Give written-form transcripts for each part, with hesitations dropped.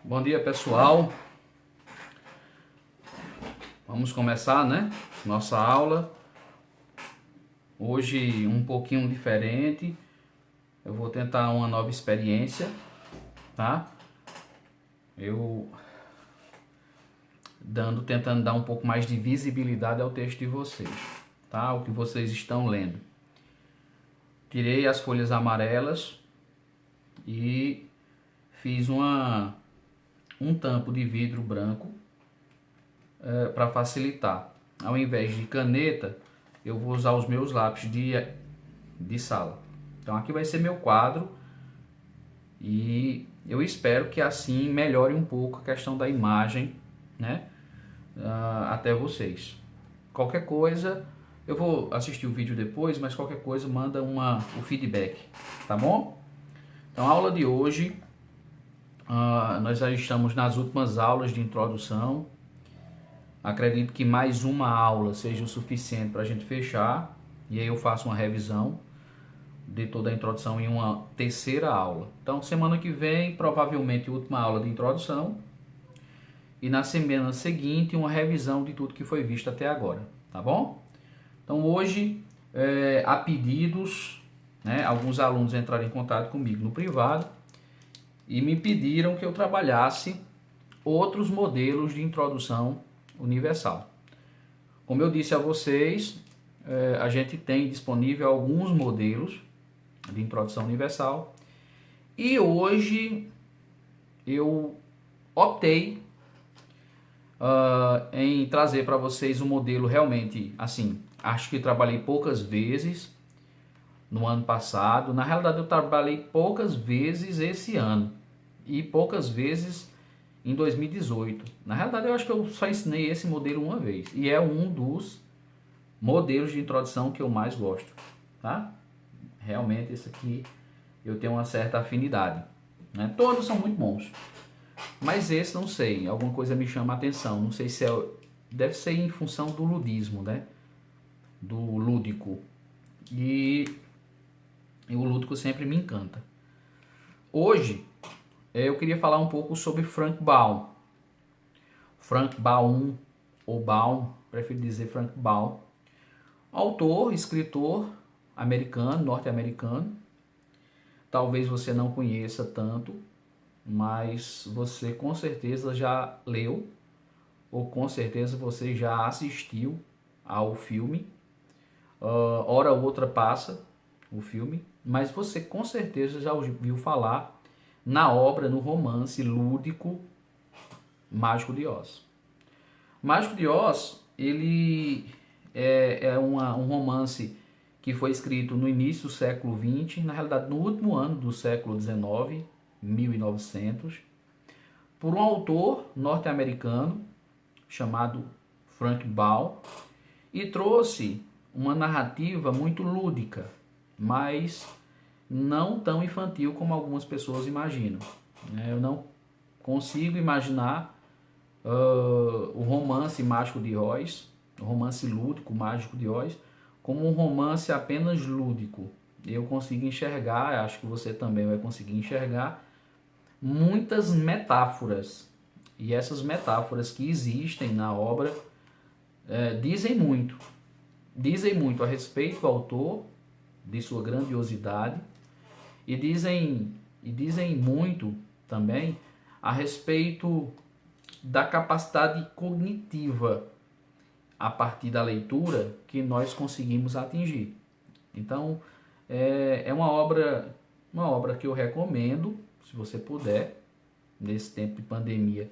Bom dia, pessoal. Vamos começar, né? Nossa aula. Hoje um pouquinho diferente. Eu vou tentar uma nova experiência, tá? Tentando dar um pouco mais de visibilidade ao texto de vocês, tá? O que vocês estão lendo. Tirei as folhas amarelas e fiz um tampo de vidro branco para facilitar. Ao invés de caneta, eu vou usar os meus lápis de sala. Então aqui vai ser meu quadro e eu espero que assim melhore um pouco a questão da imagem, né? Até vocês. Qualquer coisa, eu vou assistir o vídeo depois, mas qualquer coisa manda o feedback, tá bom? Então a aula de hoje, nós já estamos nas últimas aulas de introdução. Acredito que mais uma aula seja o suficiente para a gente fechar. E aí eu faço uma revisão de toda a introdução em uma terceira aula. Então semana que vem, provavelmente, última aula de introdução. E na semana seguinte, uma revisão de tudo que foi visto até agora. Tá bom? Então hoje, há pedidos, né? Alguns alunos entraram em contato comigo no privado e me pediram que eu trabalhasse outros modelos de introdução universal. Como eu disse a vocês, a gente tem disponível alguns modelos de introdução universal e hoje eu optei em trazer para vocês um modelo realmente, assim, acho que trabalhei poucas vezes no ano passado. Na realidade eu trabalhei poucas vezes esse ano e poucas vezes em 2018. Na realidade eu acho que eu só ensinei esse modelo uma vez. E é um dos modelos de introdução que eu mais gosto. Tá? Realmente esse aqui eu tenho uma certa afinidade. Né? Todos são muito bons. Mas esse não sei. Alguma coisa me chama a atenção. Não sei se deve ser em função do ludismo. Né? Do lúdico. E o lúdico sempre me encanta. Hoje eu queria falar um pouco sobre Frank Baum. Frank Baum, ou Baum, prefiro dizer Frank Baum. Autor, escritor americano, norte-americano. Talvez você não conheça tanto, mas você com certeza já leu, ou com certeza você já assistiu ao filme. Hora ou outra passa o filme, mas você com certeza já ouviu falar na obra, no romance lúdico Mágico de Oz. Mágico de Oz, ele é um romance que foi escrito no início do século XX, na realidade no último ano do século XIX, 1900, por um autor norte-americano chamado Frank Baum, e trouxe uma narrativa muito lúdica, mas não tão infantil como algumas pessoas imaginam. Eu não consigo imaginar o romance mágico de Oz, o romance lúdico mágico de Oz, como um romance apenas lúdico. Eu consigo enxergar, acho que você também vai conseguir enxergar, muitas metáforas. E essas metáforas que existem na obra dizem muito a respeito do autor, de sua grandiosidade, e dizem muito também a respeito da capacidade cognitiva a partir da leitura que nós conseguimos atingir. Então, é uma obra que eu recomendo, se você puder, nesse tempo de pandemia,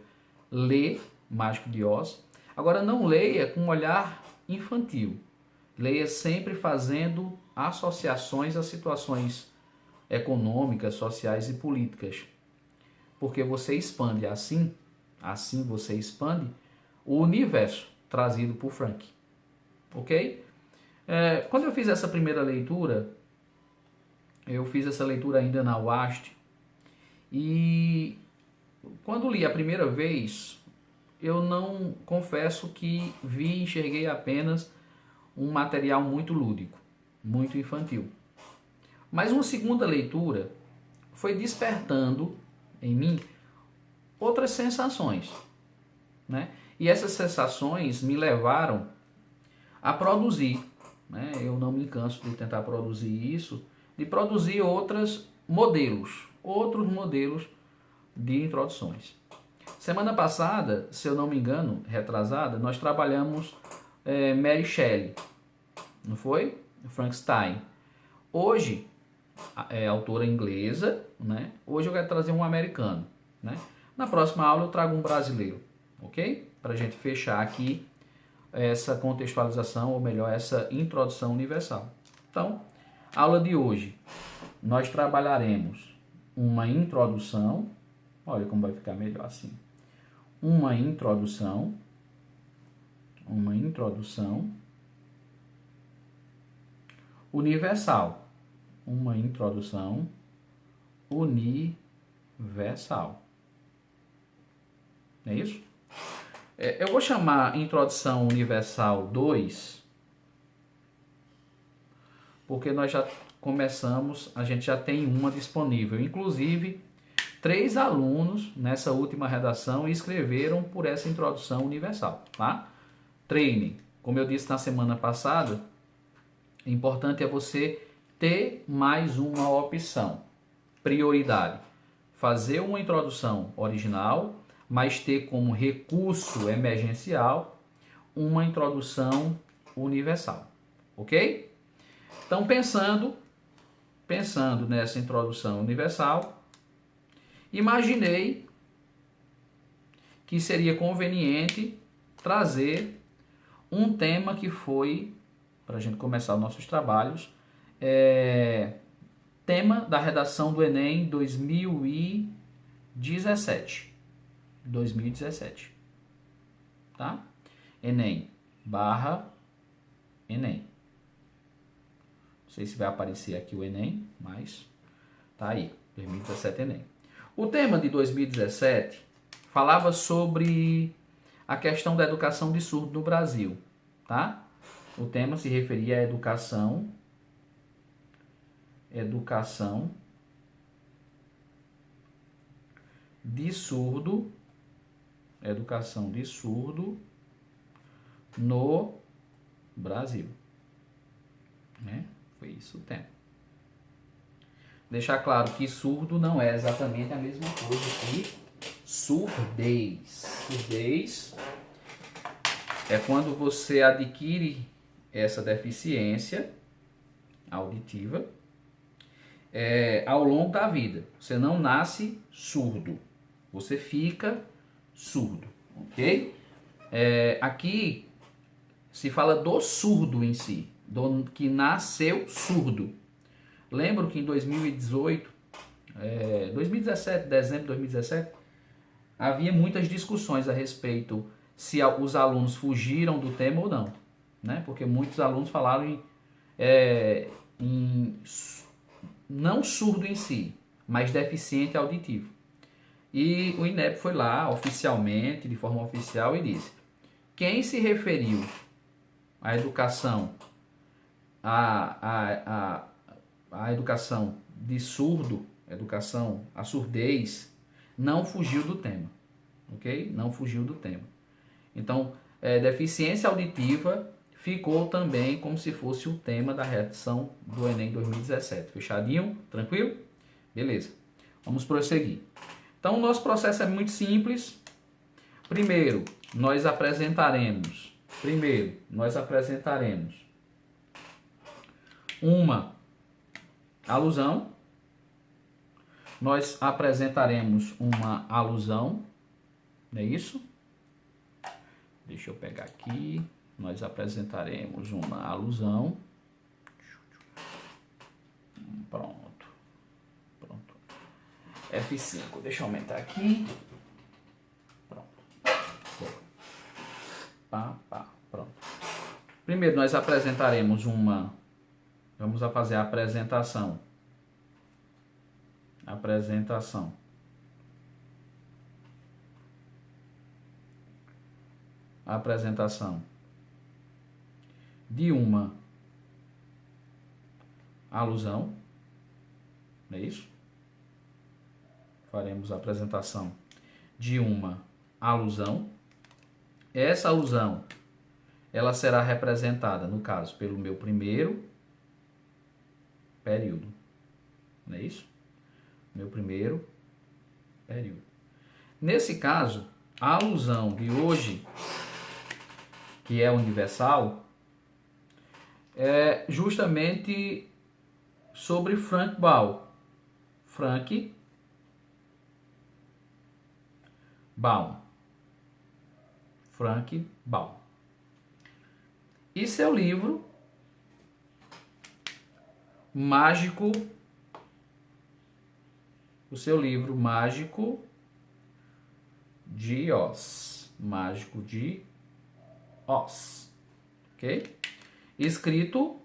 ler Mágico de Oz. Agora, não leia com um olhar infantil. Leia sempre fazendo associações a situações econômicas, sociais e políticas. Porque você expande assim você expande o universo trazido por Frank. Ok? Quando eu fiz essa primeira leitura, eu fiz essa leitura ainda na UAST, e quando li a primeira vez, eu não confesso que enxerguei apenas um material muito lúdico, muito infantil. Mas uma segunda leitura foi despertando em mim outras sensações, né? E essas sensações me levaram a produzir, né? Eu não me canso de tentar produzir isso, de produzir outros modelos de introduções. Semana passada, se eu não me engano, retrasada, nós trabalhamos Mary Shelley, não foi? Frankenstein. Hoje, autora inglesa, né? Hoje eu quero trazer um americano, né? Na próxima aula eu trago um brasileiro, ok? Para a gente fechar aqui essa contextualização, ou melhor, essa introdução universal. Então, aula de hoje, nós trabalharemos uma introdução, olha como vai ficar melhor assim, uma introdução universal, uma introdução universal. É isso? Eu vou chamar Introdução Universal 2, porque nós já começamos, a gente já tem uma disponível. Inclusive, 3 alunos nessa última redação escreveram por essa Introdução Universal, tá? Treine. Como eu disse na semana passada, o importante é você ter mais uma opção. Prioridade. Fazer uma introdução original, mas ter como recurso emergencial uma introdução universal, ok? Então, pensando nessa introdução universal, imaginei que seria conveniente trazer um tema que foi, para a gente começar os nossos trabalhos, tema da redação do Enem 2017. 2017, tá? Enem /Enem. Não sei se vai aparecer aqui o Enem, mas tá aí, 2017 Enem. O tema de 2017 falava sobre a questão da educação de surdo no Brasil, tá? O tema se referia à educação de surdo no Brasil, né? Foi isso o tema. Deixar claro que surdo não é exatamente a mesma coisa que surdez. Surdez é quando você adquire essa deficiência auditiva ao longo da vida. Você não nasce surdo, você fica surdo, ok? Aqui se fala do surdo em si, que nasceu surdo. Lembro que em 2017, dezembro de 2017, havia muitas discussões a respeito se os alunos fugiram do tema ou não, né? Porque muitos alunos falaram em não surdo em si, mas deficiente auditivo. E o INEP foi lá oficialmente, de forma oficial, e disse: quem se referiu à educação, à educação de surdo, a surdez, não fugiu do tema, ok? Não fugiu do tema. Então, deficiência auditiva ficou também como se fosse o tema da redação do Enem 2017. Fechadinho? Tranquilo? Beleza. Vamos prosseguir. Então, o nosso processo é muito simples. Primeiro, nós apresentaremos uma alusão. Nós apresentaremos uma alusão, não é isso? Deixa eu pegar aqui. Nós apresentaremos uma alusão. Pronto. F5, deixa eu aumentar aqui. Pronto. Pronto. Primeiro nós apresentaremos vamos fazer a apresentação. Apresentação de uma alusão, não é isso? Faremos a apresentação de uma alusão. Essa alusão, ela será representada, no caso, pelo meu primeiro período. Não é isso? Meu primeiro período. Nesse caso, a alusão de hoje, que é universal, é justamente sobre Frank Baum. Frank Baum. Frank Baum. E seu livro mágico, o seu livro Mágico de Oz. Mágico de Oz. Ok? Escrito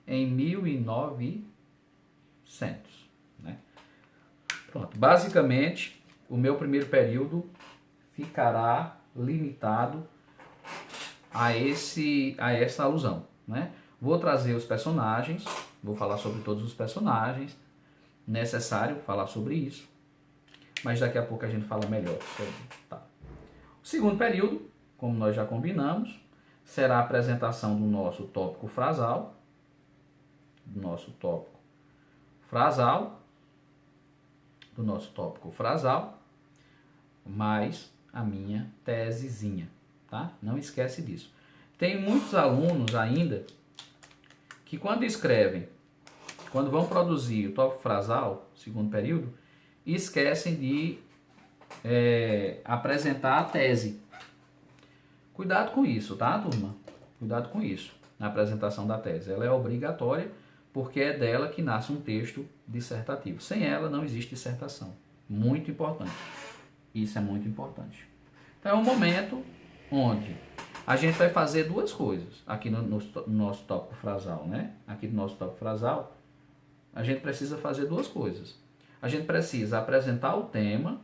em 1900. Né? Pronto. Basicamente, o meu primeiro período ficará limitado a essa alusão. Né? Vou trazer os personagens, vou falar sobre todos os personagens, necessário falar sobre isso, mas daqui a pouco a gente fala melhor sobre. Tá. O segundo período, como nós já combinamos, será a apresentação do nosso tópico frasal, mais a minha tesezinha, tá? Não esquece disso. Tem muitos alunos ainda que quando vão produzir o tópico frasal, segundo período, esquecem de apresentar a tese. Cuidado com isso, tá, turma? Cuidado com isso, na apresentação da tese. Ela é obrigatória porque é dela que nasce um texto dissertativo. Sem ela não existe dissertação. Muito importante. Isso é muito importante. Então é um momento onde a gente vai fazer duas coisas aqui no nosso tópico frasal, né? Aqui no nosso tópico frasal, a gente precisa fazer duas coisas. A gente precisa apresentar o tema,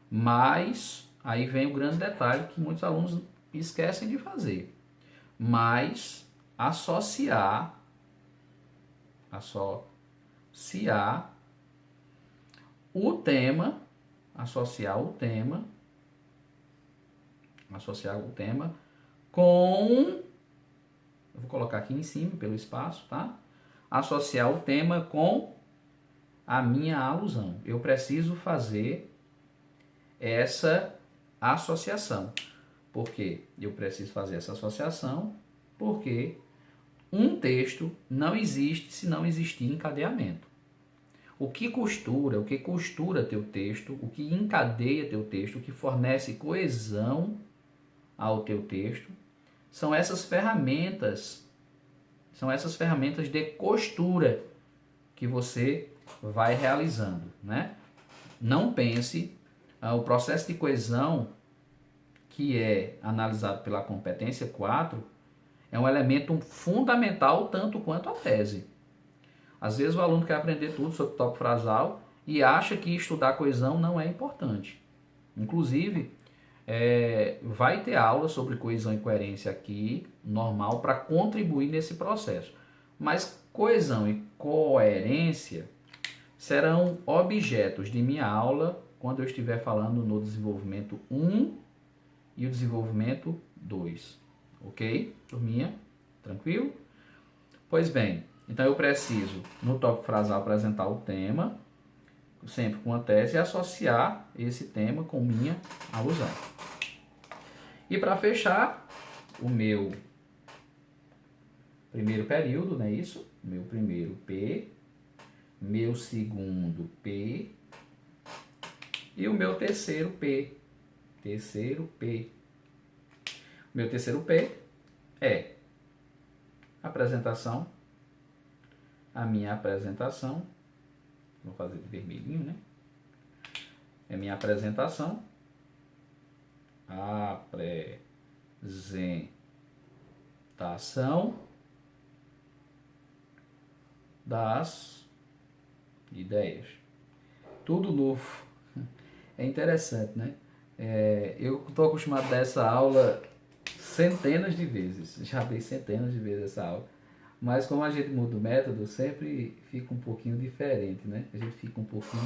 mas aí vem o grande detalhe que muitos alunos esquecem de fazer. Mas associar o tema com, eu vou colocar aqui em cima pelo espaço, tá? Associar o tema com a minha alusão. Eu preciso fazer essa associação. Por quê? Eu preciso fazer essa associação porque um texto não existe se não existir encadeamento. O que costura teu texto, o que encadeia teu texto, o que fornece coesão ao teu texto, são essas ferramentas de costura que você vai realizando, né? Não pense, o processo de coesão que é analisado pela competência 4 é um elemento fundamental tanto quanto a tese. Às vezes o aluno quer aprender tudo sobre o tópico frasal e acha que estudar coesão não é importante. Inclusive, vai ter aula sobre coesão e coerência aqui, normal, para contribuir nesse processo. Mas coesão e coerência serão objetos de minha aula quando eu estiver falando no desenvolvimento 1 e o desenvolvimento 2. Ok, turminha? Tranquilo? Pois bem, então eu preciso, no tópico frasal, apresentar o tema, sempre com a tese, e associar esse tema com minha alusão. E para fechar, o meu primeiro período, não é isso? Meu primeiro P, meu segundo P e o meu terceiro P. Meu terceiro P é apresentação, a minha apresentação, vou fazer de vermelhinho, né? É minha apresentação, das ideias. Tudo novo. É interessante, né? Eu estou acostumado a dar essa aula centenas de vezes. Já dei centenas de vezes essa aula. Mas como a gente muda o método, sempre fica um pouquinho diferente, né? A gente fica um pouquinho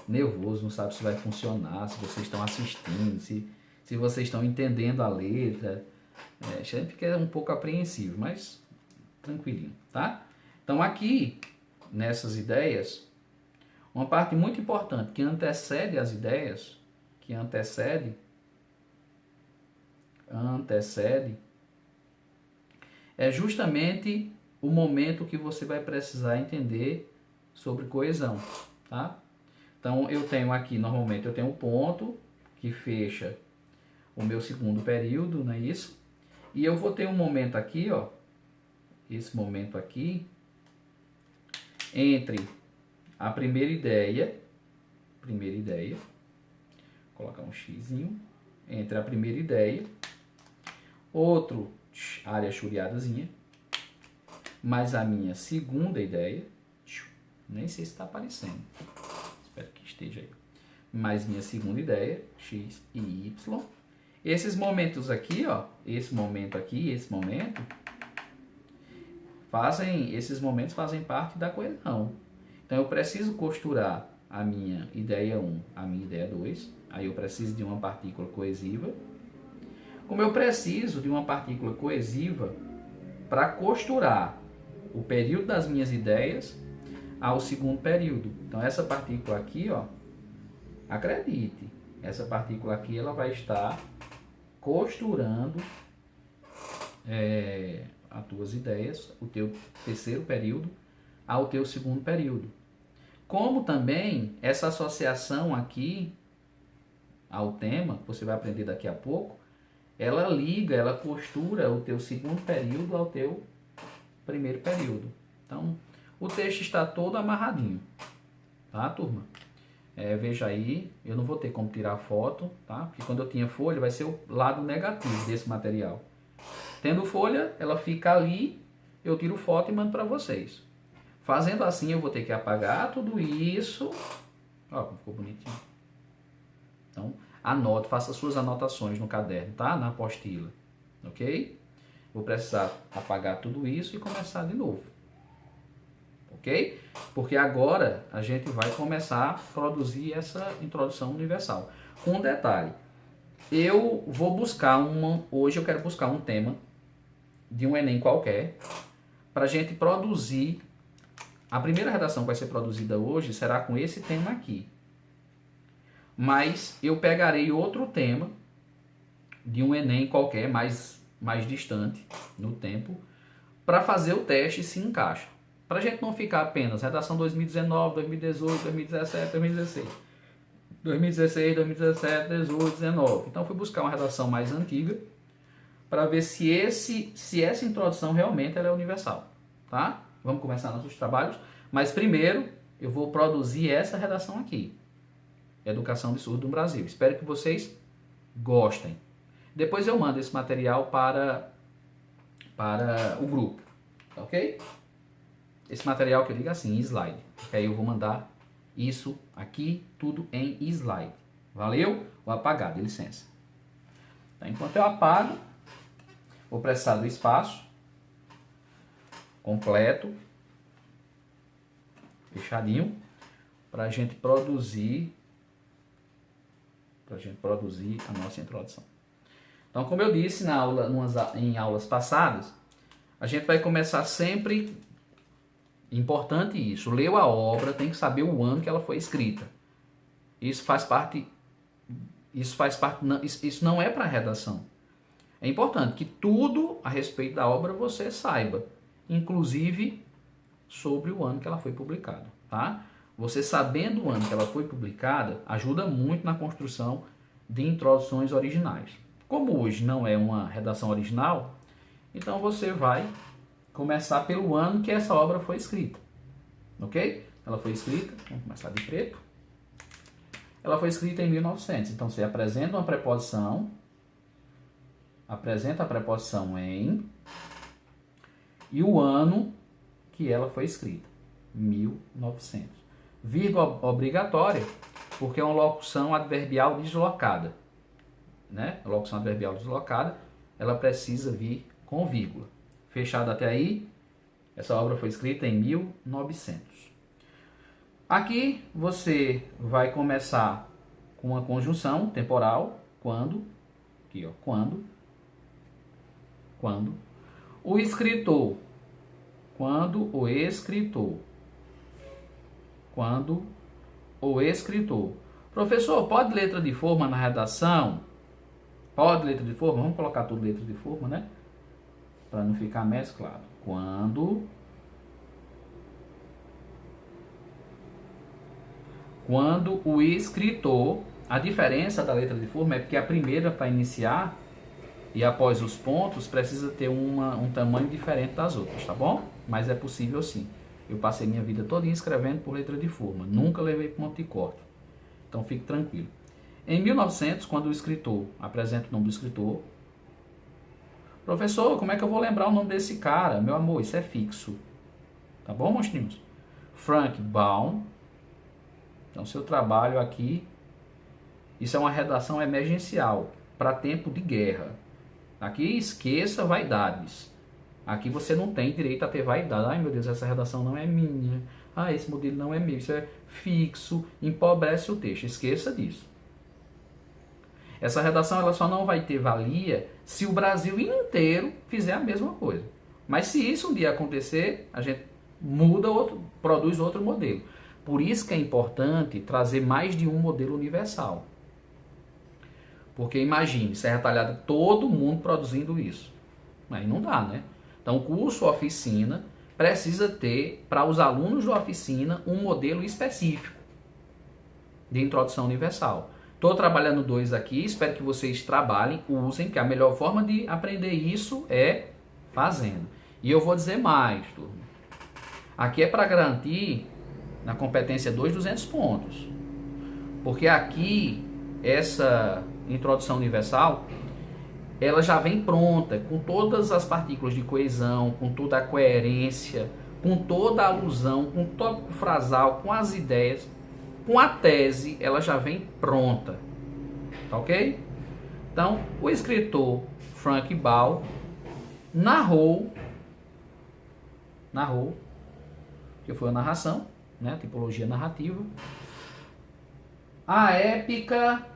nervoso, não sabe se vai funcionar, se vocês estão assistindo, se vocês estão entendendo a letra. A gente fica um pouco apreensivo, mas tranquilinho, tá? Então aqui, nessas ideias, uma parte muito importante que antecede as ideias, que antecede, é justamente o momento que você vai precisar entender sobre coesão, tá? Então eu tenho aqui, normalmente eu tenho um ponto que fecha o meu segundo período, não é isso? E eu vou ter um momento aqui, ó, esse momento aqui, entre a primeira ideia, vou colocar um xizinho, entre a primeira ideia, outro área chureadazinha, mais a minha segunda ideia, nem sei se está aparecendo, espero que esteja aí, mais minha segunda ideia, x e y. Esses momentos aqui, ó, esse momento aqui, esse momento, esses momentos fazem parte da coesão. Então eu preciso costurar a minha ideia 1, a minha ideia 2, aí eu preciso de uma partícula coesiva. Como eu preciso de uma partícula coesiva para costurar o período das minhas ideias ao segundo período. Então essa partícula aqui, ó, acredite, essa partícula aqui ela vai estar costurando as tuas ideias, o teu terceiro período ao teu segundo período. Como também essa associação aqui ao tema, que você vai aprender daqui a pouco, ela liga, ela costura o teu segundo período ao teu primeiro período. Então, o texto está todo amarradinho, tá, turma? Veja aí, eu não vou ter como tirar foto, tá? Porque quando eu tinha folha, vai ser o lado negativo desse material. Tendo folha, ela fica ali, eu tiro foto e mando para vocês. Fazendo assim, eu vou ter que apagar tudo isso. Ó, como ficou bonitinho. Então, anote, faça suas anotações no caderno, tá? Na apostila, ok? Vou precisar apagar tudo isso e começar de novo, ok? Porque agora a gente vai começar a produzir essa introdução universal. Com um detalhe, eu vou buscar hoje eu quero buscar um tema de um Enem qualquer, para a gente produzir. A primeira redação que vai ser produzida hoje será com esse tema aqui. Mas eu pegarei outro tema de um Enem qualquer, mais distante no tempo, para fazer o teste se encaixa. Para a gente não ficar apenas redação 2019, 2018, 2017, 2016. 2016, 2017, 2018, 2019. Então fui buscar uma redação mais antiga para ver se essa introdução realmente ela é universal, tá? Vamos começar nossos trabalhos, mas primeiro eu vou produzir essa redação aqui. Educação de Surdo no Brasil. Espero que vocês gostem. Depois eu mando esse material para o grupo, ok? Esse material que eu digo assim, slide. Aí eu vou mandar isso aqui, tudo em slide. Valeu? Vou apagar, de licença. Então, enquanto eu apago, vou precisar do espaço completo, fechadinho, para a gente produzir a nossa introdução. Então, como eu disse em aulas passadas, a gente vai começar sempre, importante isso, leu a obra, tem que saber o ano que ela foi escrita. Isso não é para redação. É importante que tudo a respeito da obra você saiba, inclusive sobre o ano que ela foi publicada, tá? Você sabendo o ano que ela foi publicada, ajuda muito na construção de introduções originais. Como hoje não é uma redação original, então você vai começar pelo ano que essa obra foi escrita, ok? Ela foi escrita, vamos começar de preto. Ela foi escrita em 1900, então você apresenta uma preposição, apresenta a preposição em e o ano que ela foi escrita, 1900. Vírgula obrigatória, porque é uma locução adverbial deslocada, né? A locução adverbial deslocada, ela precisa vir com vírgula. Fechado até aí? Essa obra foi escrita em 1900. Aqui você vai começar com uma conjunção temporal, quando, aqui ó, quando o escritor, quando o escritor. Professor, pode letra de forma na redação? Pode letra de forma? Vamos colocar tudo letra de forma, né? Para não ficar mesclado. Quando o escritor, a diferença da letra de forma é porque a primeira para iniciar e após os pontos precisa ter um tamanho diferente das outras, tá bom? Mas é possível sim. Eu passei minha vida toda escrevendo por letra de forma, nunca levei ponto de corte. Então fique tranquilo. Em 1900, quando o escritor apresenta o nome do escritor, professor, como é que eu vou lembrar o nome desse cara? Meu amor, isso é fixo. Tá bom, monstrinhos? Frank Baum. Então, seu trabalho aqui, isso é uma redação emergencial, para tempo de guerra. Aqui, esqueça vaidades. Aqui você não tem direito a ter vaidade. Ai, meu Deus, essa redação não é minha. Ah, esse modelo não é meu. Isso é fixo, empobrece o texto. Esqueça disso. Essa redação ela só não vai ter valia se o Brasil inteiro fizer a mesma coisa. Mas se isso um dia acontecer, a gente muda produz outro modelo. Por isso que é importante trazer mais de um modelo universal. Porque imagine, Serra Talhada, todo mundo produzindo isso. Aí não dá, né? Então o curso oficina precisa ter, para os alunos da oficina, um modelo específico de introdução universal. Estou trabalhando 2 aqui, espero que vocês trabalhem, usem, que a melhor forma de aprender isso é fazendo. E eu vou dizer mais, turma. Aqui é para garantir, na competência 2, 200 pontos. Porque aqui, essa introdução universal, ela já vem pronta, com todas as partículas de coesão, com toda a coerência, com toda a alusão, com o tópico frasal, com as ideias, com a tese, ela já vem pronta. Tá ok? Então, o escritor Frank Baum narrou, que foi a narração, né, a tipologia narrativa, a épica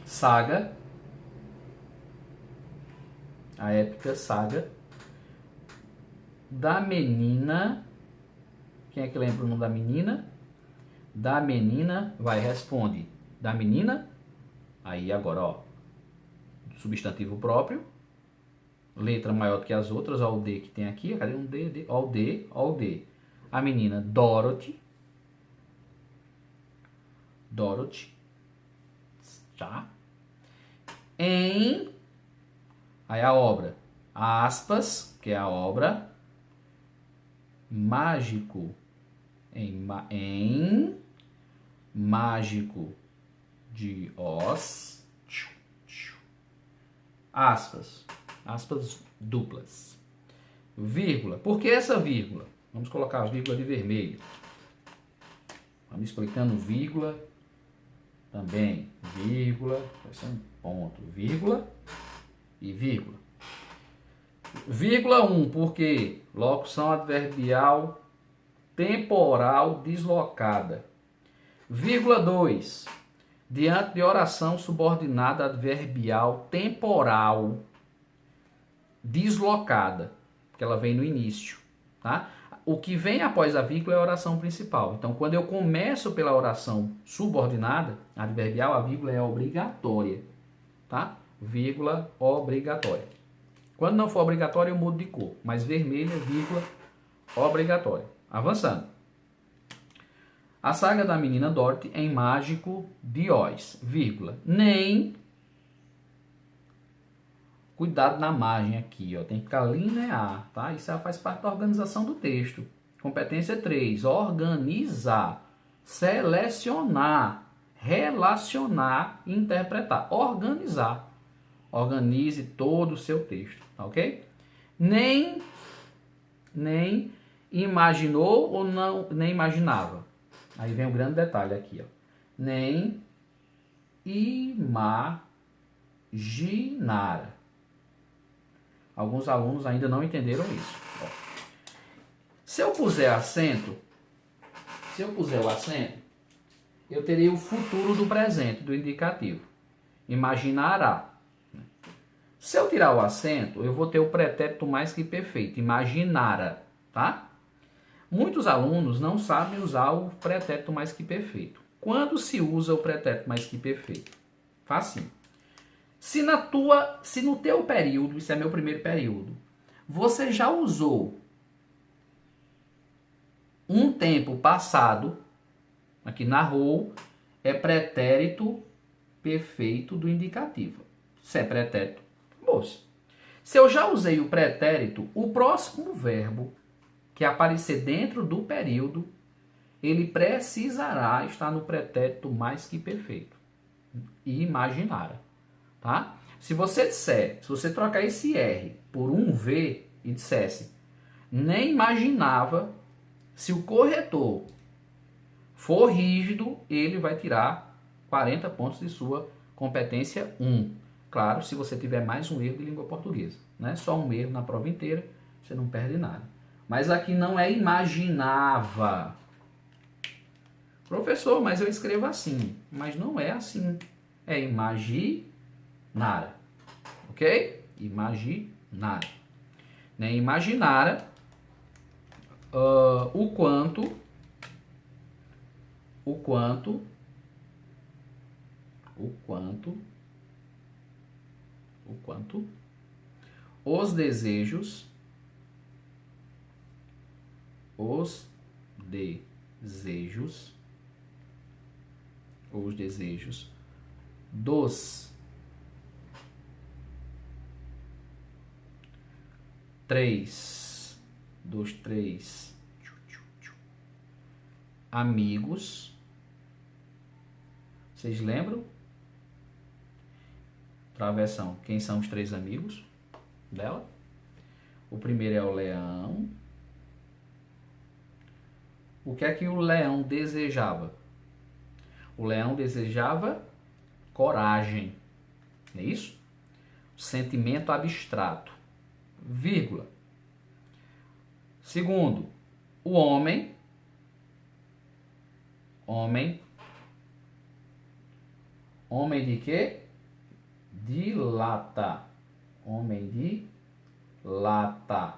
saga, da menina. Quem é que lembra o nome da menina? Da menina, vai, responde. Da menina, aí agora, ó, substantivo próprio, letra maior do que as outras, ó o D que tem aqui, cadê um D? Ó o D, ó o D. A menina Dorothy, tá? Em, aí a obra, aspas, que é a obra, mágico, em mágico de Oz, aspas duplas, vírgula. Por que essa vírgula? Vamos colocar a vírgula de vermelho. Vamos explicando vírgula também. Vírgula, vai ser um ponto, vírgula e vírgula. Vírgula 1, porque locução adverbial temporal deslocada. Vírgula 2, diante de oração subordinada adverbial temporal deslocada, que ela vem no início, tá? O que vem após a vírgula é a oração principal. Então, quando eu começo pela oração subordinada adverbial, a vírgula é obrigatória, tá? Vírgula obrigatória. Quando não for obrigatória, eu mudo de cor, mas vermelha, vírgula obrigatória. Avançando. A saga da menina Dorothy em Mágico de Oz, vírgula, nem... Cuidado na margem aqui, ó, tem que ficar linear, tá? Isso faz parte da organização do texto. Competência 3, organizar, selecionar, relacionar e interpretar. Organizar. Organize todo o seu texto, tá ok? Nem imaginou ou não, nem imaginava. Aí vem um grande detalhe aqui, ó. Nem imaginara. Alguns alunos ainda não entenderam isso. Ó. Se eu puser o acento, eu teria o futuro do presente, do indicativo. Imaginará. Se eu tirar o acento, eu vou ter o pretérito mais que perfeito. Imaginara, tá? Muitos alunos não sabem usar o pretérito mais que perfeito. Quando se usa o pretérito mais que perfeito? Facinho. Se no teu período, isso é meu primeiro período, você já usou um tempo passado, aqui narrou, é pretérito perfeito do indicativo. Se é pretérito, moça. Se eu já usei o pretérito, o próximo verbo que aparecer dentro do período, ele precisará estar no pretérito mais que perfeito. Imaginara, tá? Se você trocar esse R por um V e dissesse, nem imaginava, se o corretor for rígido, ele vai tirar 40 pontos de sua competência 1. Claro, se você tiver mais um erro de língua portuguesa, né? Só um erro na prova inteira, você não perde nada. Mas aqui não é imaginava. Professor, mas eu escrevo assim. Mas não é assim. É imaginara. Ok? Imaginara. Né? Imaginara o quanto os desejos dos três amigos. Vocês lembram? Travessão. Quem são os três amigos dela? O primeiro é o leão. O que é que o leão desejava? O leão desejava coragem. Não é isso? Sentimento abstrato. Vírgula. Segundo, o homem. Homem de quê? De lata. Homem de lata.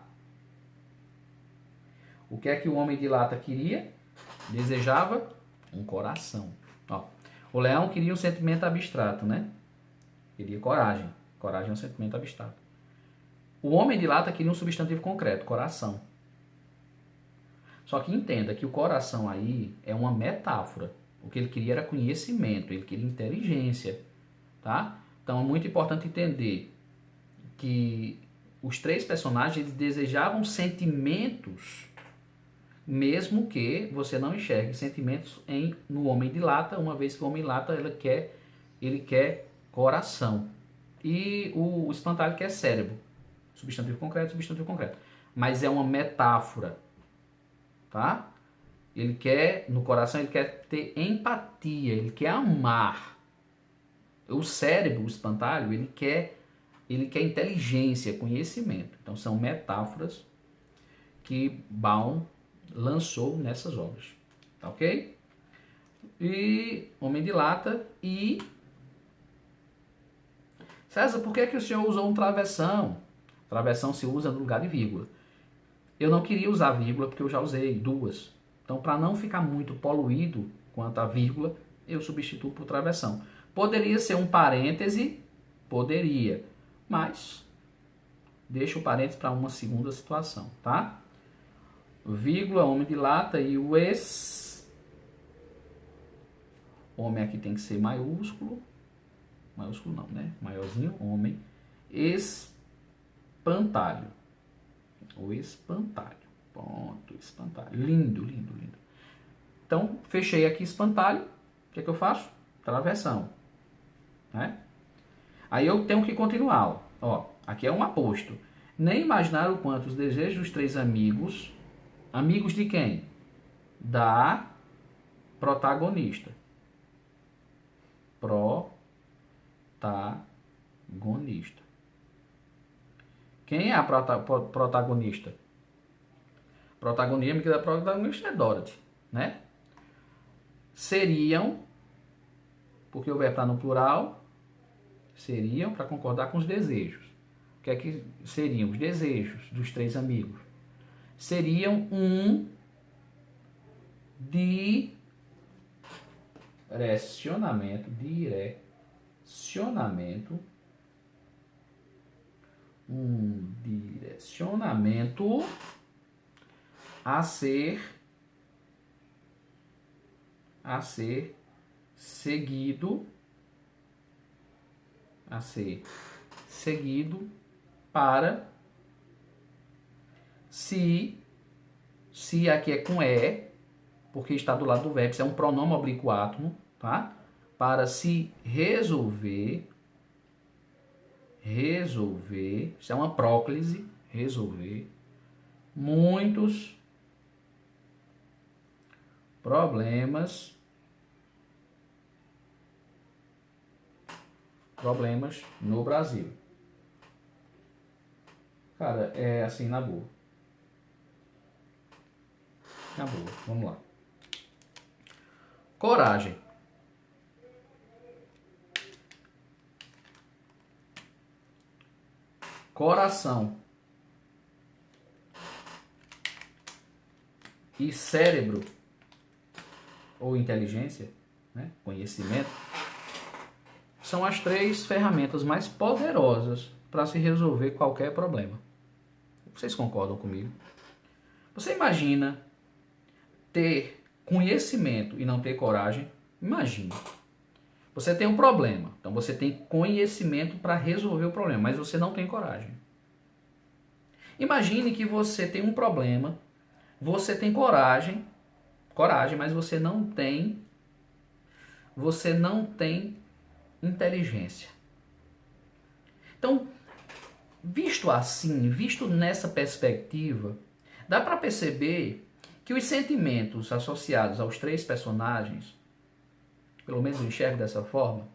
O que é que o homem de lata queria? Desejava um coração. Ó, o leão queria um sentimento abstrato, né? Queria coragem. Coragem é um sentimento abstrato. O homem de lata queria um substantivo concreto, coração. Só que entenda que o coração aí é uma metáfora. O que ele queria era conhecimento, ele queria inteligência, tá? Então é muito importante entender que os três personagens eles desejavam sentimentos, mesmo que você não enxergue sentimentos no homem de lata, uma vez que o homem de lata ele quer coração. E o espantalho quer cérebro. Substantivo concreto. Mas é uma metáfora, tá? Ele quer, no coração, ele quer ter empatia, ele quer amar. O cérebro, o espantalho, ele quer inteligência, conhecimento. Então são metáforas que Baum lançou nessas obras, tá ok? E Homem de Lata e... César, por que o senhor usou um travessão? Travessão se usa no lugar de vírgula. Eu não queria usar vírgula porque eu já usei duas. Então, para não ficar muito poluído quanto à vírgula, eu substituo por travessão. Poderia ser um parêntese? Poderia. Mas, deixa o parêntese para uma segunda situação, tá? Vírgula, homem de lata e o Homem aqui tem que ser maiúsculo. Maiúsculo não, né? Maiorzinho, homem. Espantalho. O espantalho. Ponto, espantalho. Lindo, lindo, lindo. Então, fechei aqui espantalho. O que é que eu faço? Travessão. Né? Aí eu tenho que continuar. Ó, aqui é um aposto. Nem imaginar o quanto os desejos dos três amigos... Amigos de quem? Da protagonista. Protagonista. Quem é a protagonista? Protagonismo, que da protagonista é Dorothy, né? Seriam, porque o verbo está no plural, seriam para concordar com os desejos. O que é que seriam os desejos dos três amigos? Seriam um direcionamento a ser seguido para se aqui é com porque está do lado do verbo, isso é um pronome oblíquo átomo, tá? Para se resolver, isso é uma próclise, resolver muitos problemas no Brasil. Cara, é assim na boa. Vamos lá. Coragem. Coração. E cérebro, ou inteligência, né? Conhecimento, são as três ferramentas mais poderosas para se resolver qualquer problema. Vocês concordam comigo? Você imagina ter conhecimento e não ter coragem? Imagina. Você tem um problema, então você tem conhecimento para resolver o problema, mas você não tem coragem. Imagine que você tem um problema, você tem coragem, mas você não tem inteligência. Então, visto assim, visto nessa perspectiva, dá para perceber que os sentimentos associados aos três personagens, pelo menos eu enxergo dessa forma,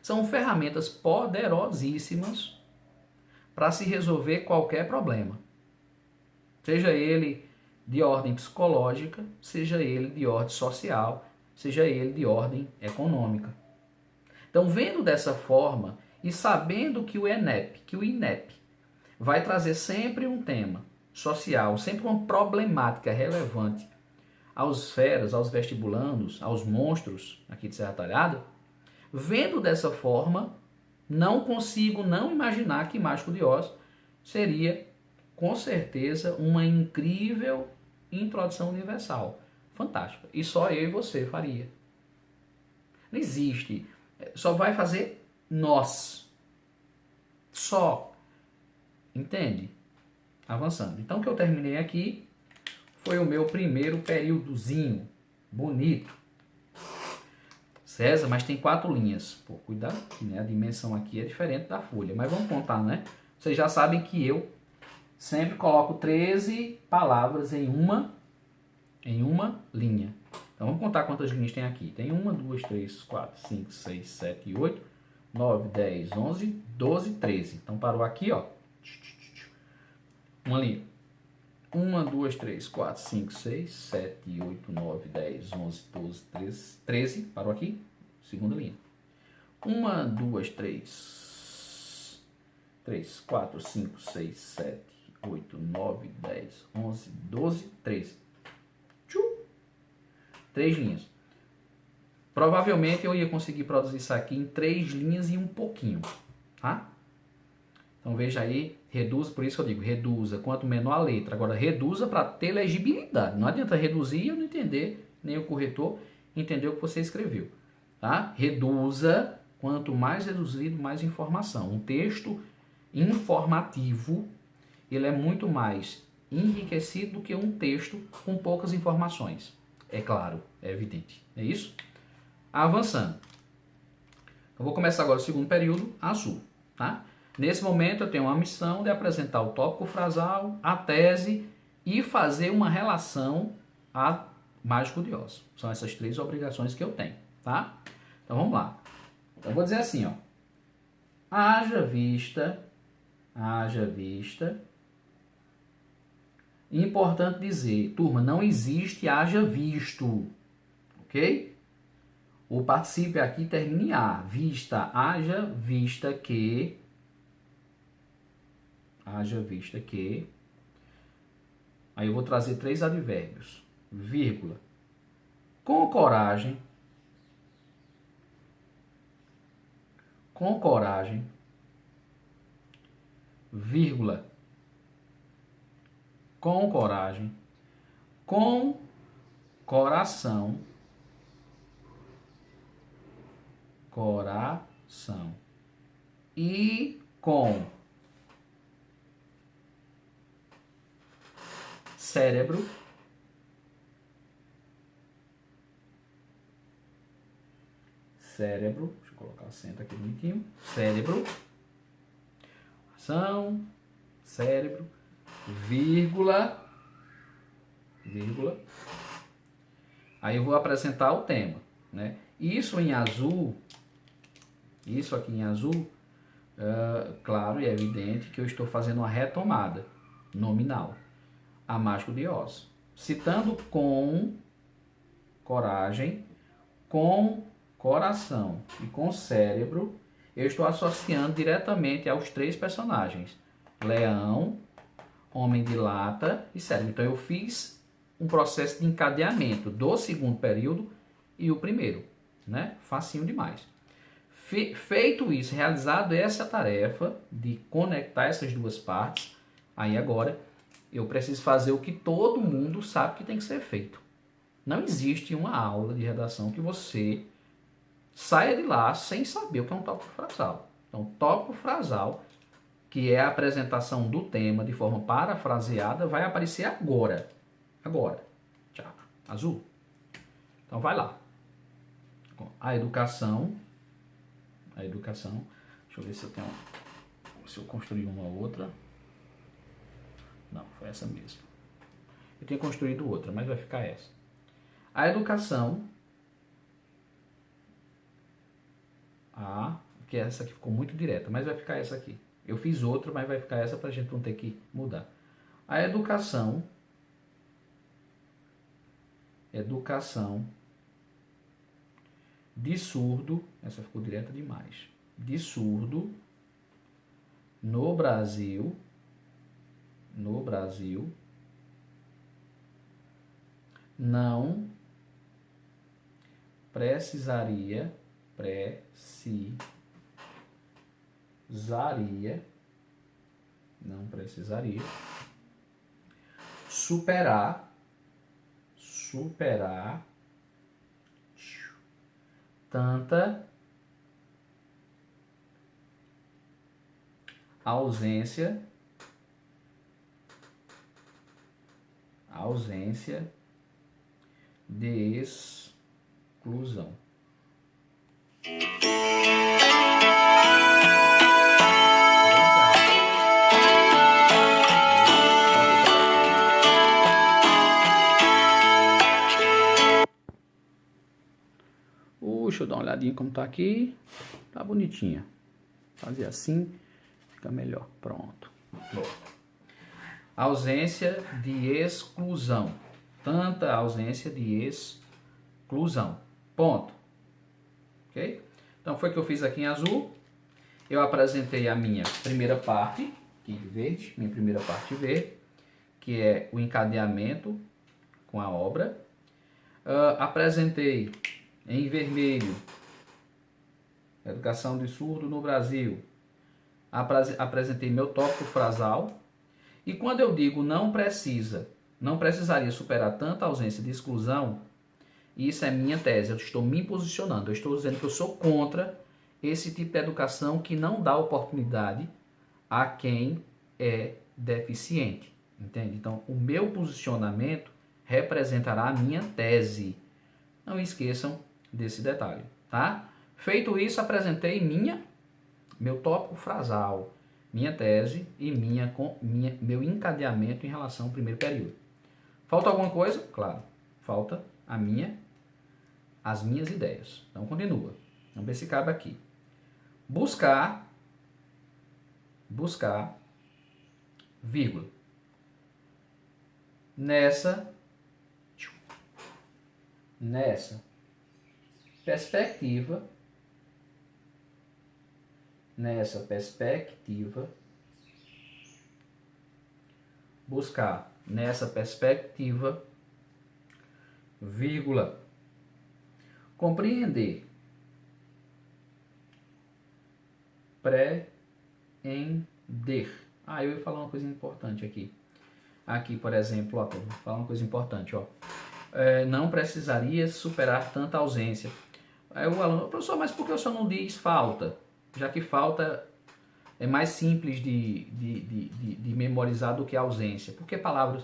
são ferramentas poderosíssimas para se resolver qualquer problema. Seja ele de ordem psicológica, seja ele de ordem social, seja ele de ordem econômica. Então, vendo dessa forma e sabendo que o INEP vai trazer sempre um tema social, sempre uma problemática relevante aos feras, aos vestibulandos, aos monstros aqui de Serra Talhada, vendo dessa forma, não consigo não imaginar que Mágico de Oz seria, com certeza, uma incrível introdução universal. Fantástica. E só eu e você faria. Não existe. Só vai fazer nós. Só. Entende? Avançando. Então, o que eu terminei aqui foi o meu primeiro períodozinho. Bonito. César, mas tem 4 linhas. Pô, cuidado aqui, né? A dimensão aqui é diferente da folha. Mas vamos contar, né? Vocês já sabem que eu sempre coloco 13 palavras em uma linha. Então vamos contar quantas linhas tem aqui. Tem 1, 2, 3, 4, 5, 6, 7, 8, 9, 10, 11, 12, 13. Então parou aqui, ó. Uma linha. 1, 2, 3, 4, 5, 6, 7, 8, 9, 10, 11, 12, 13. 13. Parou aqui. Segunda linha. 1, 2, 3, 4, 5, 6, 7, 8, 9, 10, 11, 12, 13. 3 linhas. Provavelmente eu ia conseguir produzir isso aqui em 3 linhas e um pouquinho, tá? Então veja aí, reduz, por isso que eu digo, reduza, quanto menor a letra. Agora reduza para ter legibilidade. Não adianta reduzir e eu não entender, nem o corretor entender o que você escreveu, tá? Reduza, quanto mais reduzido, mais informação. Um texto informativo, ele é muito mais enriquecido do que um texto com poucas informações. É claro, é evidente. É isso? Avançando. Eu vou começar agora o segundo período, azul. Tá? Nesse momento eu tenho uma missão de apresentar o tópico frasal, a tese e fazer uma relação a Mágico de Oz. São essas 3 obrigações que eu tenho. Tá? Então vamos lá. Então eu vou dizer assim, ó. Haja vista Haja vista. Importante dizer, turma, não existe haja visto, ok? O particípio aqui termina em A. Vista, haja vista que. Haja vista que. Aí eu vou trazer 3 advérbios. Vírgula. Com coragem. Com coragem. Vírgula. Com coragem. Com coração. Coração. E com cérebro. Cérebro. Deixa eu colocar o acento aqui bonitinho. Cérebro. Ação. Cérebro. Vírgula. Vírgula. Aí eu vou apresentar o tema, né? Isso em azul, isso aqui em azul, claro e é evidente que eu estou fazendo uma retomada nominal. A Mágico de Oz. Citando com coragem, com coração e com cérebro, eu estou associando diretamente aos 3 personagens. Leão, Homem de Lata e Cérebro. Então eu fiz um processo de encadeamento do segundo período e o primeiro, né? Facinho demais. Feito isso, realizado essa tarefa de conectar essas duas partes, aí agora eu preciso fazer o que todo mundo sabe que tem que ser feito. Não existe uma aula de redação que você saia de lá sem saber o que é um tópico frasal. Então, tópico frasal, que é a apresentação do tema de forma parafraseada, vai aparecer agora. Agora. Tchau. Azul. Então, vai lá. A educação. A educação. Deixa eu ver se eu tenho. Se eu construí uma outra. Não, foi essa mesmo. Eu tinha construído outra, mas vai ficar essa. A educação. Que essa aqui ficou muito direta, mas vai ficar essa aqui. Eu fiz outra, mas vai ficar essa para a gente não ter que mudar. A educação. Educação de surdo. Essa ficou direta demais. De surdo no Brasil. No Brasil. Não precisaria. Não precisaria superar tanta ausência de exclusão. Deixa eu dar uma olhadinha como tá aqui. Tá bonitinha. Fazer assim, fica melhor. Pronto. Ausência de exclusão. Tanta ausência de exclusão. Ponto. Ok? Então foi o que eu fiz aqui em azul. Eu apresentei a minha primeira parte, aqui de verde, minha primeira parte verde, que é o encadeamento com a obra. Apresentei em vermelho, educação de surdo no Brasil. Apresentei meu tópico frasal. E quando eu digo não precisaria superar tanta ausência de exclusão, isso é minha tese, eu estou me posicionando, eu estou dizendo que eu sou contra esse tipo de educação que não dá oportunidade a quem é deficiente, entende? Então, o meu posicionamento representará a minha tese. Não esqueçam desse detalhe, tá? Feito isso, apresentei meu tópico frasal, minha tese e meu encadeamento em relação ao primeiro período. Falta alguma coisa? Claro, falta as minhas ideias. Então, continua. Vamos ver se cabe aqui. Buscar vírgula. Nessa perspectiva, buscar nessa perspectiva, vírgula, compreender, eu ia falar uma coisa importante aqui. Aqui, por exemplo, ó, vou falar uma coisa importante, ó. Não precisaria superar tanta ausência. Aí o aluno, professor, mas por que o senhor não diz falta? Já que falta é mais simples de memorizar do que ausência. Porque palavras...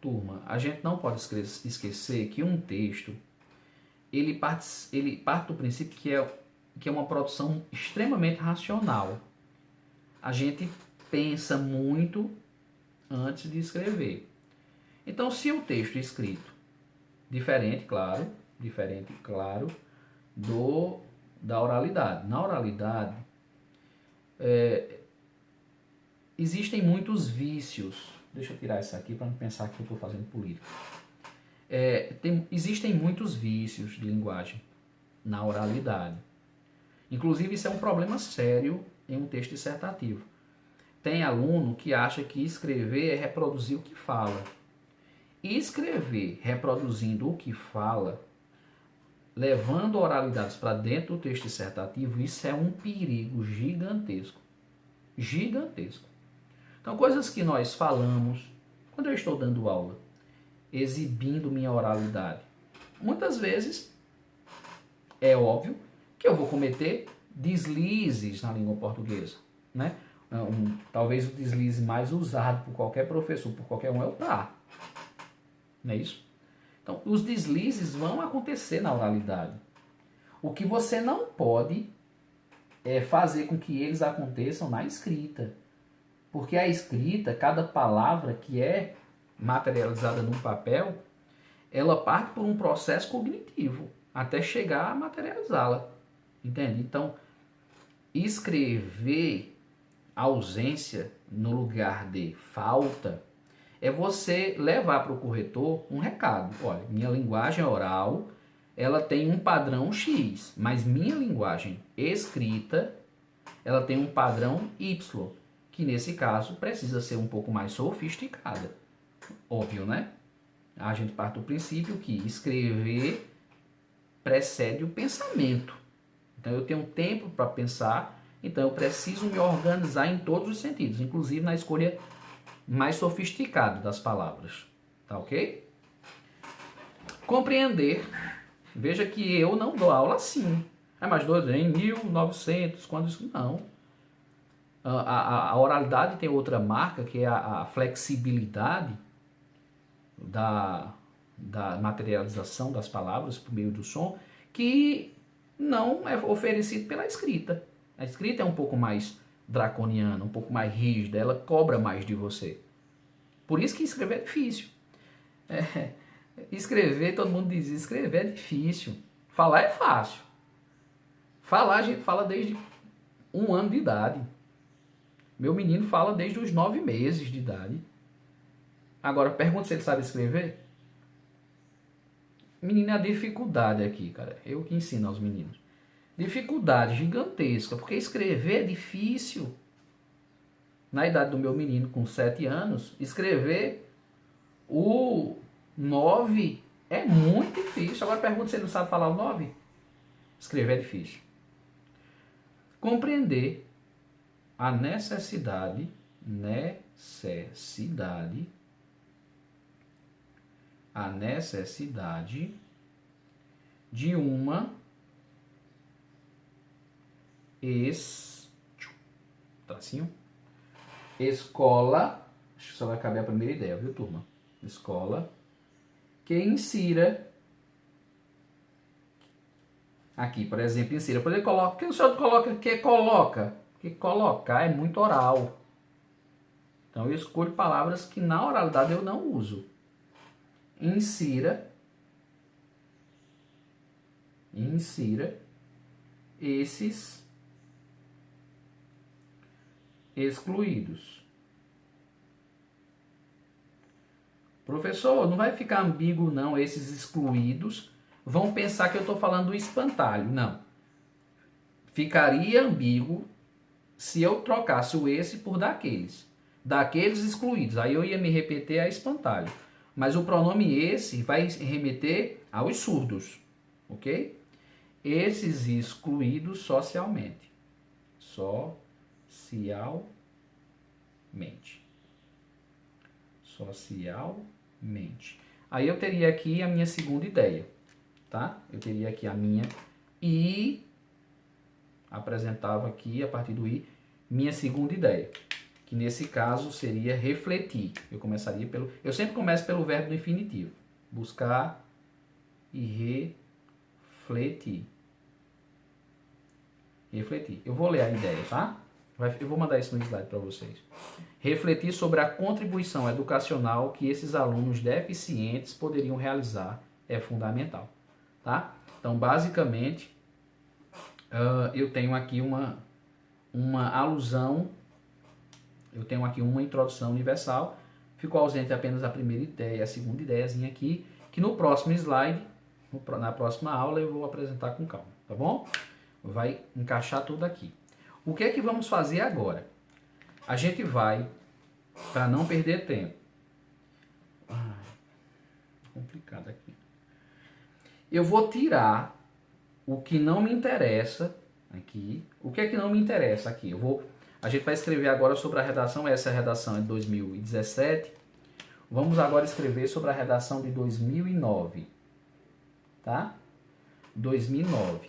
Turma, a gente não pode esquecer que um texto, ele parte do princípio que é uma produção extremamente racional. A gente pensa muito antes de escrever. Então, se o texto é escrito diferente, claro, da oralidade. Na oralidade, existem muitos vícios. Deixa eu tirar isso aqui para não pensar que eu estou fazendo política. Existem muitos vícios de linguagem na oralidade. Inclusive, isso é um problema sério em um texto dissertativo. Tem aluno que acha que escrever é reproduzir o que fala. Escrever reproduzindo o que fala, levando oralidades para dentro do texto dissertativo, isso é um perigo gigantesco. Gigantesco. Então, coisas que nós falamos quando eu estou dando aula, exibindo minha oralidade. Muitas vezes, é óbvio que eu vou cometer deslizes na língua portuguesa, né? Talvez o deslize mais usado por qualquer professor, por qualquer um, é o tá. Não é isso? Então, os deslizes vão acontecer na oralidade. O que você não pode é fazer com que eles aconteçam na escrita. Porque a escrita, cada palavra que é materializada num papel, ela parte por um processo cognitivo até chegar a materializá-la. Entende? Então, escrever ausência no lugar de falta é você levar para o corretor um recado. Olha, minha linguagem oral, ela tem um padrão X, mas minha linguagem escrita, ela tem um padrão Y, que nesse caso precisa ser um pouco mais sofisticada. Óbvio, né? A gente parte do princípio que escrever precede o pensamento. Então eu tenho tempo para pensar, então eu preciso me organizar em todos os sentidos, inclusive na escolha mais sofisticada das palavras. Tá ok? Compreender. Veja que eu não dou aula assim. Mas doido, em 1900, quando isso... Não. A oralidade tem outra marca, que é a flexibilidade da materialização das palavras por meio do som, que não é oferecido pela escrita. A escrita é um pouco mais draconiana, um pouco mais rígida, ela cobra mais de você. Por isso que escrever é difícil. Escrever, todo mundo diz, escrever é difícil. Falar é fácil. Falar, a gente fala desde 1 ano de idade. Meu menino fala desde os 9 meses de idade. Agora, pergunta se ele sabe escrever. Menino, a dificuldade aqui, cara. Eu que ensino aos meninos. Dificuldade gigantesca, porque escrever é difícil. Na idade do meu menino, com 7 anos, escrever o 9 é muito difícil. Agora pergunta se ele não sabe falar o 9. Escrever é difícil. Compreender a necessidade de uma escola, acho que só vai caber a primeira ideia, viu, turma? Escola que insira aqui, por exemplo, insira. Por exemplo, coloca, o que o senhor coloca? Que coloca? Porque colocar é muito oral. Então eu escolho palavras que na oralidade eu não uso. Insira esses excluídos. Professor, não vai ficar ambíguo não, esses excluídos vão pensar que eu estou falando do espantalho. Não. Ficaria ambíguo se eu trocasse o esse por daqueles. Daqueles excluídos. Aí eu ia me repetir a espantalho. Mas o pronome esse vai remeter aos surdos. Ok? Esses excluídos socialmente. Socialmente. Aí eu teria aqui a minha segunda ideia, tá? Eu teria aqui a minha e apresentava aqui, a partir do i, minha segunda ideia, que nesse caso seria refletir. Eu sempre começo pelo verbo do infinitivo. Buscar e refletir. Refletir. Eu vou ler a ideia, tá? Eu vou mandar isso no slide para vocês. Refletir sobre a contribuição educacional que esses alunos deficientes poderiam realizar é fundamental, tá? Então, basicamente, eu tenho aqui uma alusão, eu tenho aqui uma introdução universal, ficou ausente apenas a primeira ideia, a segunda ideiazinha aqui, que no próximo slide, na próxima aula, eu vou apresentar com calma, tá bom? Vai encaixar tudo aqui. O que é que vamos fazer agora? A gente vai, para não perder tempo. Complicado aqui. Eu vou tirar o que não me interessa aqui. O que é que não me interessa aqui? A gente vai escrever agora sobre a redação. Essa redação é de 2017. Vamos agora escrever sobre a redação de 2009. Tá? 2009.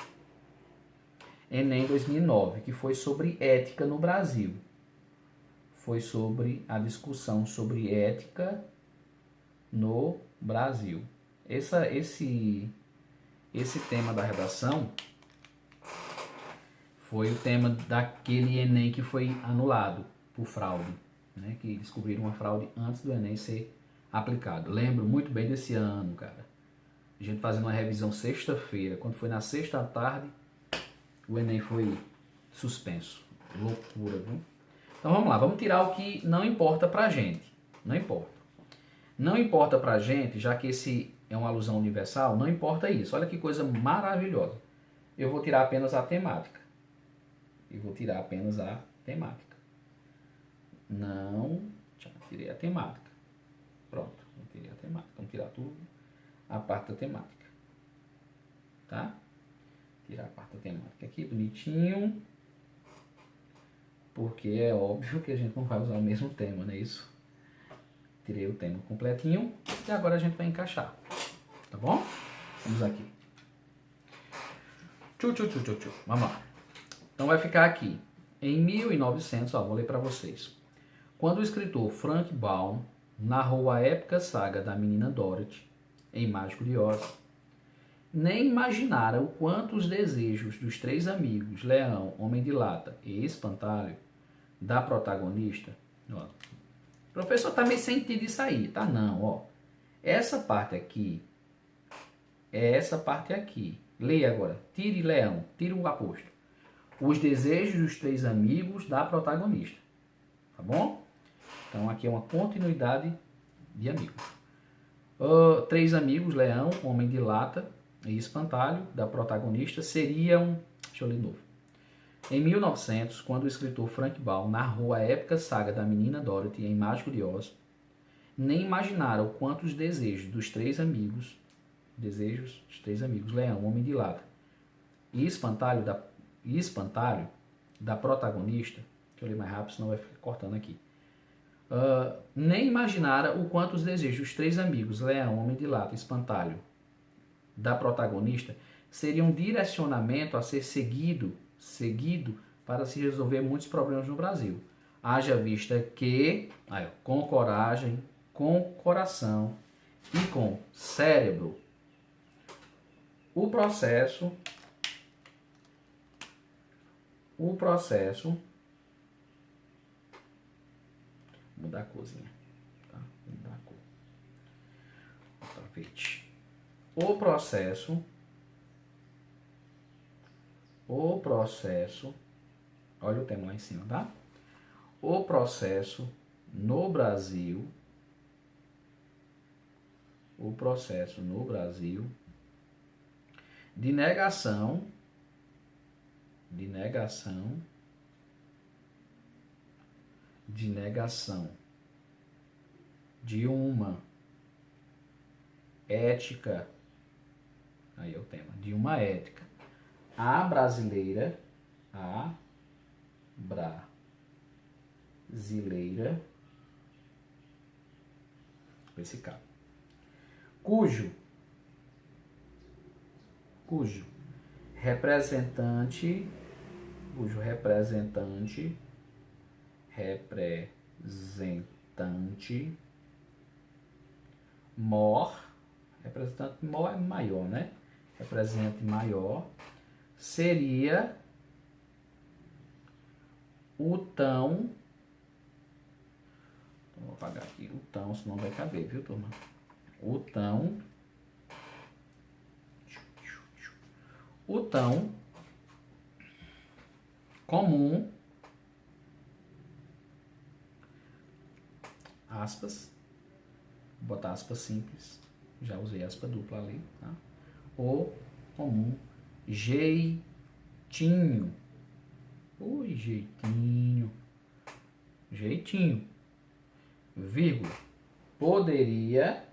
Enem 2009, que foi sobre ética no Brasil. Foi sobre a discussão sobre ética no Brasil. Esse tema da redação foi o tema daquele Enem que foi anulado por fraude, né? Que descobriram uma fraude antes do Enem ser aplicado. Lembro muito bem desse ano, cara. A gente fazendo uma revisão sexta-feira. Quando foi na sexta à tarde, o Enem foi suspenso. Loucura, viu? Então vamos lá, vamos tirar o que não importa pra gente. Não importa. Não importa pra gente, já que esse é uma alusão universal, não importa isso. Olha que coisa maravilhosa. Eu vou tirar apenas a temática. Não, já tirei a temática. Pronto, não tirei a temática. Vamos tirar tudo a parte da temática. Tá? Tirar a parte da temática aqui, bonitinho. Porque é óbvio que a gente não vai usar o mesmo tema, não é isso? Tirei o tema completinho e agora a gente vai encaixar. Tá bom? Vamos aqui. Vamos lá. Então vai ficar aqui. Em 1900, vou ler para vocês. Quando o escritor Frank Baum narrou a épica saga da menina Dorothy, em Mágico de Oz, nem imaginara o quanto os desejos dos três amigos, Leão, Homem de Lata e Espantalho, da protagonista... Ó, o professor tá meio sentido isso aí, tá? Não, ó. Essa parte aqui é essa parte aqui. Leia agora. Tire Leão, tire o aposto. Os desejos dos três amigos da protagonista. Tá bom? Então aqui é uma continuidade de amigos. Três amigos, Leão, Homem de Lata e Espantalho, da protagonista, seriam... Deixa eu ler de novo. Em 1900, quando o escritor Frank Baum narrou a épica saga da menina Dorothy em Mágico de Oz, nem imaginaram o quanto os desejos dos três amigos, Leão, Homem de Lata e Espantalho da protagonista, deixa eu ler mais rápido, senão vai ficar cortando aqui, nem imaginara o quanto os desejos dos três amigos, Leão, Homem de Lata e Espantalho, da protagonista, seriam um direcionamento a ser seguido para se resolver muitos problemas no Brasil. Haja vista que, com coragem, com coração e com cérebro, o processo mudar a corzinha, tá? Mudar a cor. Tapete. O processo, olha o tema lá em cima, tá? O processo no Brasil o processo no Brasil de negação de uma ética, aí é o tema, de uma ética brasileira, esse cara, cujo representante mor é maior, né? Representante maior seria o tão, vou apagar aqui o tão, senão vai caber, viu, turma? O tão comum, aspas, vou botar aspas simples, já usei aspa dupla ali, tá? O comum jeitinho, jeitinho, vírgula, poderia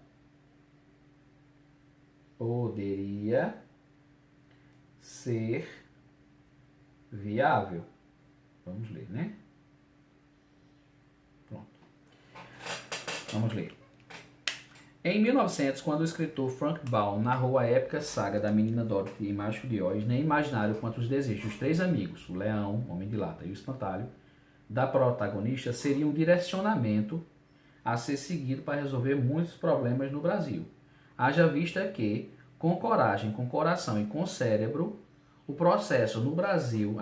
ser viável. Vamos ler, né? Pronto. Vamos ler. Em 1900, quando o escritor Frank Baum narrou a épica saga da menina Dorothy e Mágico de Oz, nem imaginário quanto os desejos dos três amigos, o leão, o homem de lata e o espantalho, da protagonista, seria um direcionamento a ser seguido para resolver muitos problemas no Brasil. Haja vista que, com coragem, com coração e com cérebro, o processo no Brasil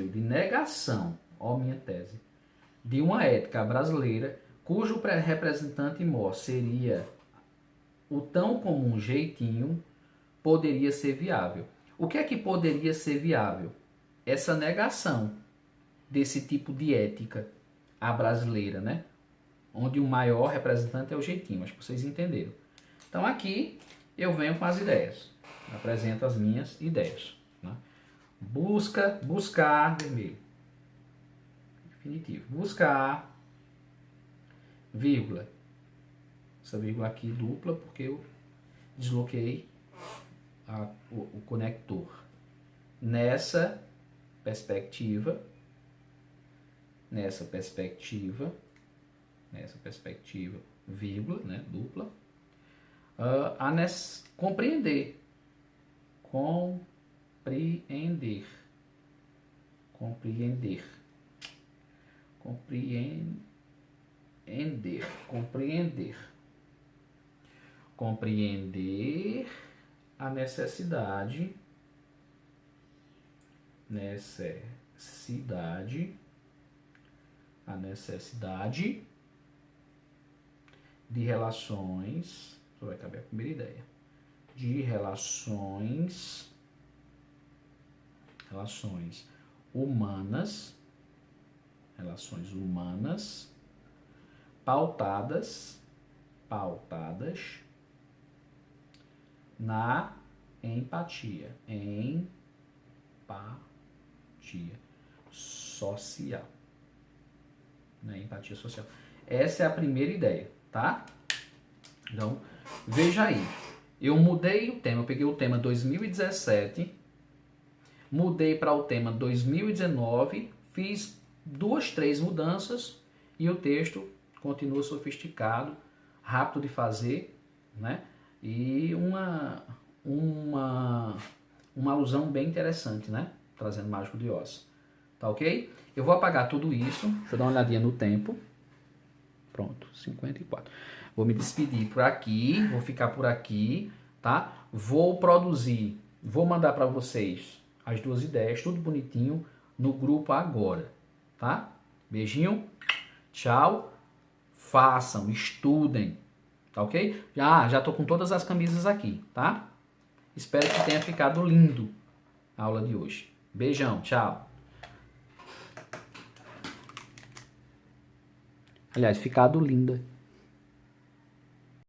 de negação, minha tese, de uma ética brasileira, cujo representante mor seria o tão comum jeitinho, poderia ser viável. O que é que poderia ser viável? Essa negação desse tipo de ética brasileira, né? Onde o maior representante é o jeitinho. Acho que vocês entenderam. Então aqui eu venho com as ideias. Apresento as minhas ideias. Né? Buscar, vermelho. Definitivo. Buscar, vírgula. Essa vírgula aqui dupla porque eu desloquei o conector. Nessa perspectiva, vírgula, né, dupla, compreender, a necessidade de relações, só vai caber a primeira ideia, de relações humanas, pautadas na empatia social. Empatia social. Essa é a primeira ideia, tá? Então, veja aí. Eu mudei o tema, eu peguei o tema 2017, mudei para o tema 2019, fiz 2, 3 mudanças e o texto continua sofisticado, rápido de fazer, né? E uma alusão bem interessante, né? Trazendo Mágico de Oz. Tá ok? Eu vou apagar tudo isso. Deixa eu dar uma olhadinha no tempo. Pronto, 54. Vou me despedir por aqui. Vou ficar por aqui, tá? Vou mandar para vocês as 2 ideias, tudo bonitinho, no grupo agora, tá? Beijinho, tchau. Façam, estudem, tá ok? Já tô com todas as camisas aqui, tá? Espero que tenha ficado lindo a aula de hoje. Beijão, tchau. Aliás, ficado linda.